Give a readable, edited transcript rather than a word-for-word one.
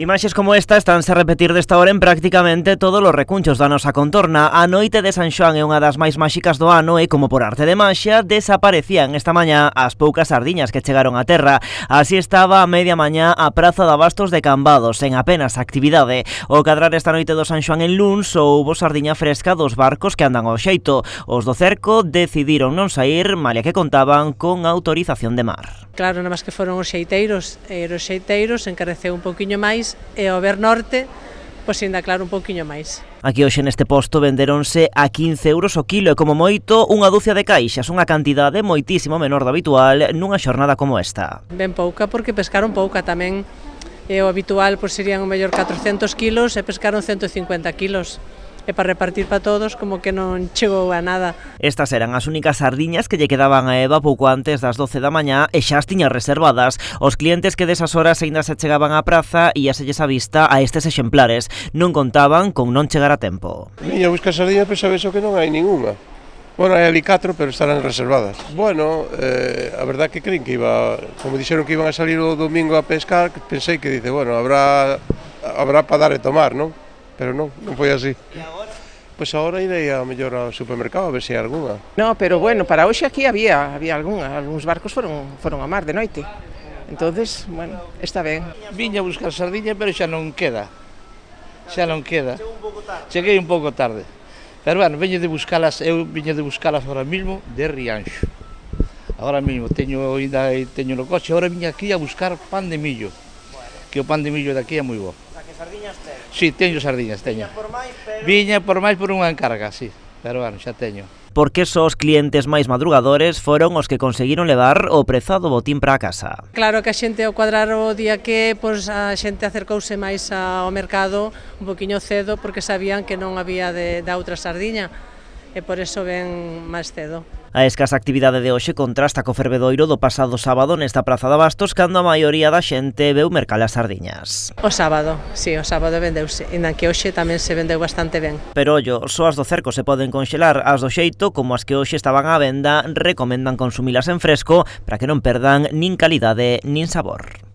Imaxes como esta estánse a repetir desta hora en prácticamente todos os recunchos da nosa contorna. A noite de San Xoán é unha das máis máxicas do ano e, como por arte de maxia, desaparecían esta mañá as poucas sardiñas que chegaron á terra. Así estaba a media mañá a Praza de Abastos de Cambados, en apenas actividade. O cadrar esta noite do San Xoán en Luns houbo sardiña fresca dos barcos que andan ao xeito. Os do cerco decidiron non saír, malia que contaban con autorización de mar. Claro, nada máis que foron os xeiteiros, e os xeiteiros encareceu un pouquiño máis, e ao ver norte, pois ainda claro un pouquiño máis. Aquí hoxe neste posto venderonse a 15 euros o kilo e como moito unha dúcia de caixas, unha cantidade moitísimo menor do habitual nunha xornada como esta. Ben pouca porque pescaron pouca tamén, e o habitual pois serían o mellor 400 kilos e pescaron 150 kilos. E para repartir para todos como que non chegou a nada. Estas eran as únicas sardiñas que lle quedaban a Eva pouco antes das 12 da mañá e xa as tiña reservadas. Os clientes que desas horas aínda se chegaban á praza íaselles a vista a estes exemplares. Non contaban con non chegar a tempo. Viña a buscar sardiñas, pero sabes que non hai ningunha. Bueno, hai ali 4, pero estarán reservadas. Bueno, a verdad que creen que iba, como dixeron que iban a salir o domingo a pescar, pensei que dice, bueno, habrá para dar e tomar, non? Pero non foi así. E agora? Pois agora irei a mellor ao supermercado a ver se hai algunha. No, pero bueno, para hoxe aquí había algunha, algúns barcos foron a mar de noite. Entonces, bueno, está ben. Viña a buscar sardiña, pero xa non queda. Cheguei un pouco tarde. Pero bueno, veño de buscalas agora mesmo de Rianxo. Agora mesmo teño no coche, agora viña aquí a buscar pan de millo. Que o pan de millo daqui é moi bo. Sardiñas ten? Si, teño sardiñas, teño. Viña por máis por unha encarga, si. Pero bueno, xa teño. Porque só os clientes máis madrugadores foron os que conseguiron levar o prezado botín para a casa. Claro que a xente ao cuadrar o día que pois a xente acercouse máis ao mercado un poquinho cedo porque sabían que non había da outra sardiña e por eso ven máis cedo. A escasa actividade de hoxe contrasta co fervedoiro do pasado sábado nesta Praza de Abastos cando a maioría da xente veu mercar as sardiñas. O sábado vendeuse, ainda que hoxe tamén se vendeu bastante ben. Pero ollo, só as do cerco se poden conxelar, as do xeito, como as que hoxe estaban á venda, recomendan consumilas en fresco para que non perdan nin calidade nin sabor.